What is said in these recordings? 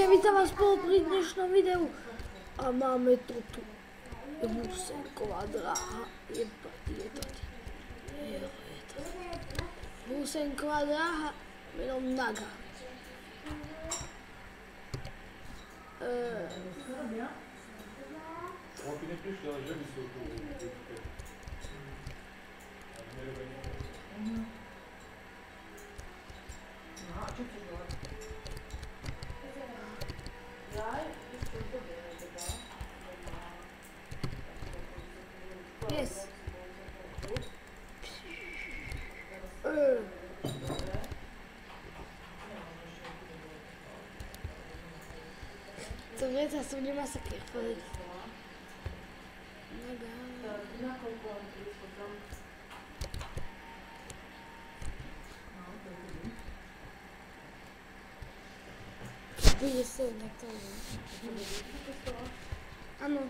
Ľudia, vítam vás spolu pri dnešnom videu. A máme tu Husenková dráha. Je to. Husenková dráha menom Naga. Yes. To vec, ja som nemá sa chváliť. Bude sa tak to je. Áno.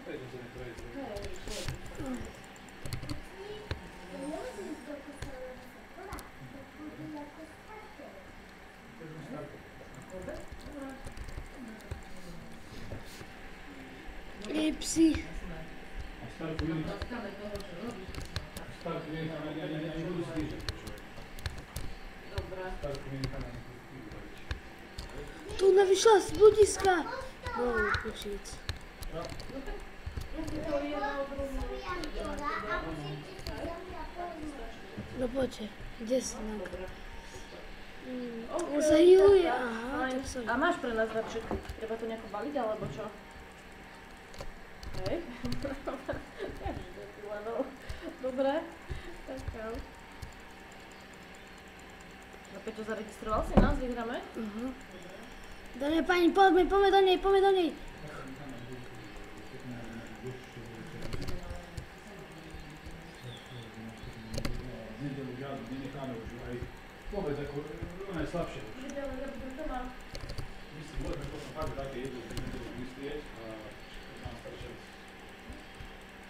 Psi. Tu vyšla z bludiska. No, počít. No poďte, kde si Naga? On sa healuje, aha, tak som. A máš pre nás darček? Treba to nejako baliť, alebo čo? Hej. Dobre. Tak čau. No Peťo, zaregistroval si nás? Vyhráme? Dobre, pani, poďme do nej. Povedz, ako ona je slabšia. Videla, ja budem to mám. My si môžeme potom fakt také jedlo z nedelu vystrieť a nám staršia.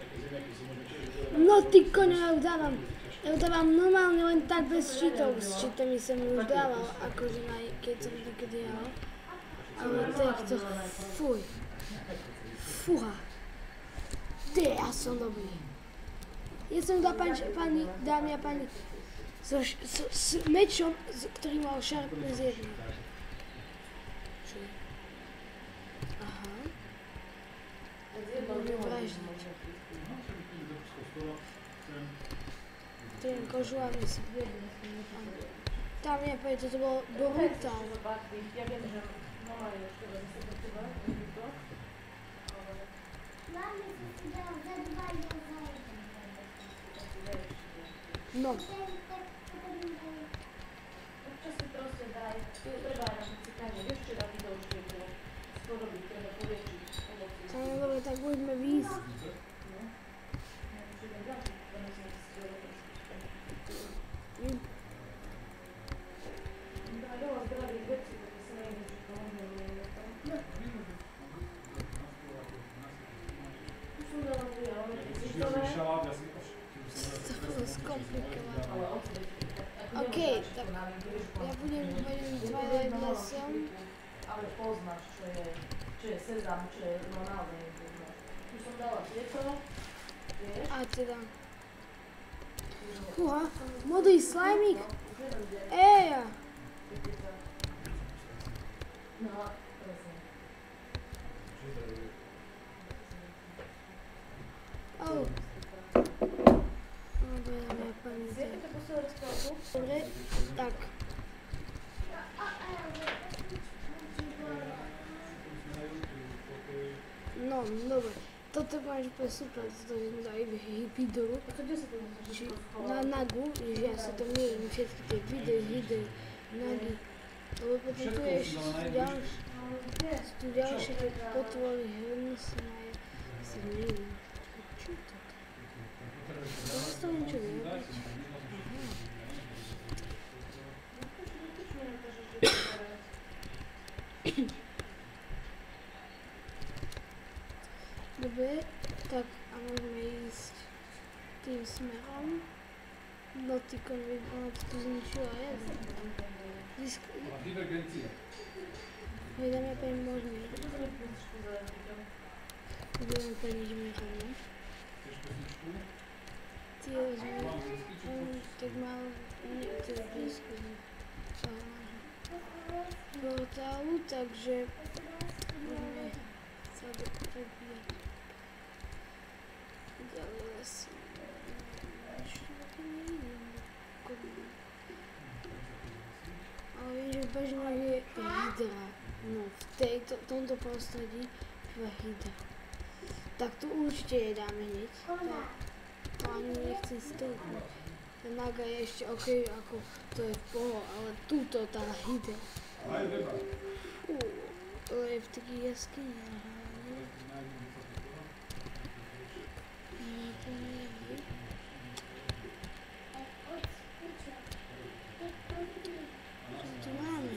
Také zemiaky si môžeme tiež udelať. No ty koňo, ja ju dávam normálne len tak bez štítov. S štítami som ju už dával, akože keď som niekedy jel. Ale takto, fuj. Fúha. Ty, ja som dobrý. Ja som dal pani, dámy a pani, s mečom, ktorý mal šarpne z jednej. Čo je? Aha. Budem vraždiť. Ten kožuárny si tam nepoje, toto bolo brutál. Ja viem, že mama je ešte len sa do teba, vidí to. No. Občas si proste daj, treba aj na cykanie, vieš, včera video už je bolo spodobiť, treba poviečiť ovoci. No dobre, tak buďme výsť. OK, tak ja budem Twilight lesom. Ale poznáš, čo je sezam, čo je normálne. Tu som dala tieto, vieš? A teda. Fúha, modrý slajmík. Eja. No, presne. Oh. Dobre, pani. Viete, to posledné rozprávku? Dobre, tak. No, dobre. Toto máš úplne super, toto je dajú video. A to kde sa to musíš Na Nagu, že ja si to mierim všetky tie videí, Nagi. Lebo potom tu je ešte ďalšie potvory, hrnusnaje. Si mierim. Čo to? To sa z toho niečo vyrobiť? Dobre, tak a môžeme ísť tým smerom. No ty konveď, ona to tu zničila jeden. Divergencia. Ideme po ním možný. Ideme po ním rovno. Chceš pesničku? Ty rozumiem. Mám whisky, či On tak mal niektoré blízko portálu, takže budeme sa prebíjať. Ďalej asi ešte také nevidím. Ale viem, že v bežných je hydra. No, v tomto prostredí je hydra. Tak tu určite jedáme hneď. To ani nechcem stĺpnúť. Ten naga je ešte OK, ako to je v poho, ale túto tá hydra. Aj treba. To je v takých jaskyniach. Tu máme.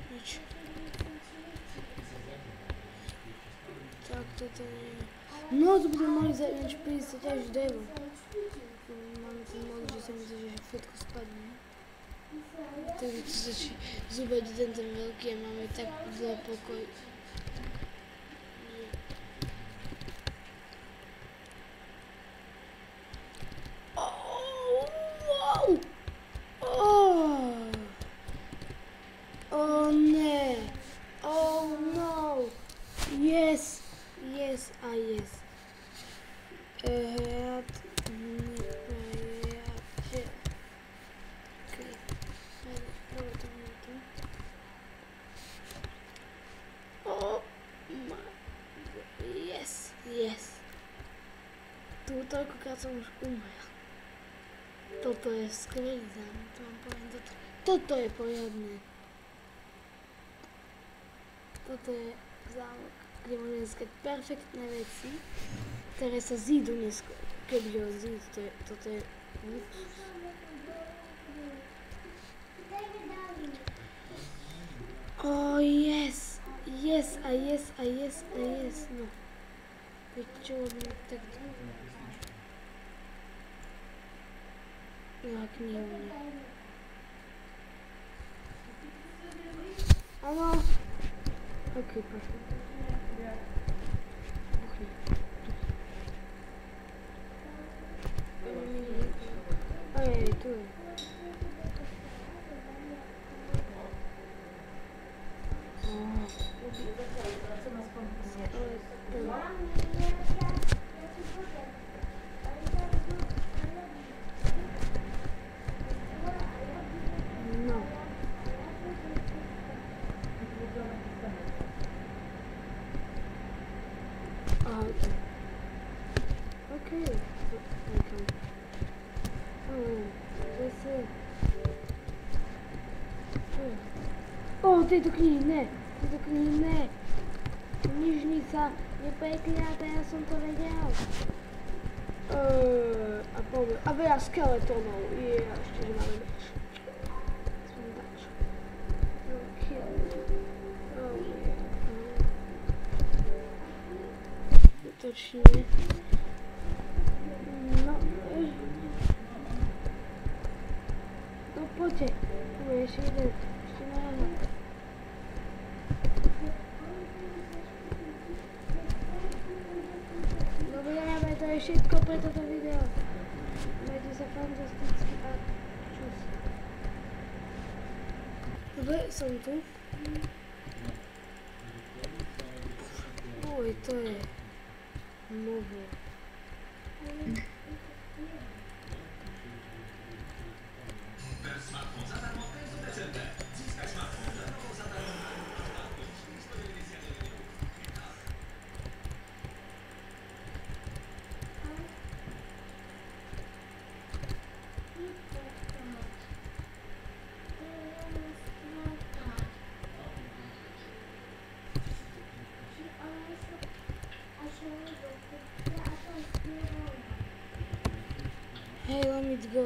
Nič. Tak toto nie je. No, to by sme mohli niečo prísť až drevo. Máme ten mod, že sa myslí, že všetko spadne. Takže tu začne zúbať tento veľký a máme tak zle pokoj. Wow! Oh ne! Oh no! Yes! Yes a yes. Hrad nepriateľ. Okej. Prvé to bude tu. Oh my god. Yes, yes. Tu toľkokrát som už umrel. Toto je skvelý zámok, to vám poviem toto. Toto je poriadne. Toto je zámok, kde môžeme získať perfektné veci, ktoré sa zídu neskôr. Kebyže ho zídu, toto je luxus. Oh yes, yes a yes a yes a yes, no. Veď čo robíme takto? Ja knihu nie. Áno. Ok, pošli. Kuchni. Ojej, tu je. No. Okay. Tejto knihy ne. Knižnica je prekliatá, ja som to vedel. A veľa skeletónov. Ešte, že máme meč. Som dač. Točne. No poďte. Tu je ešte jeden. Ešte máme. Dobre, to je všetko pre toto video. Majte sa fantasticky a čus. Dobre, som tu. Oj, to je nové. Hey, let me go.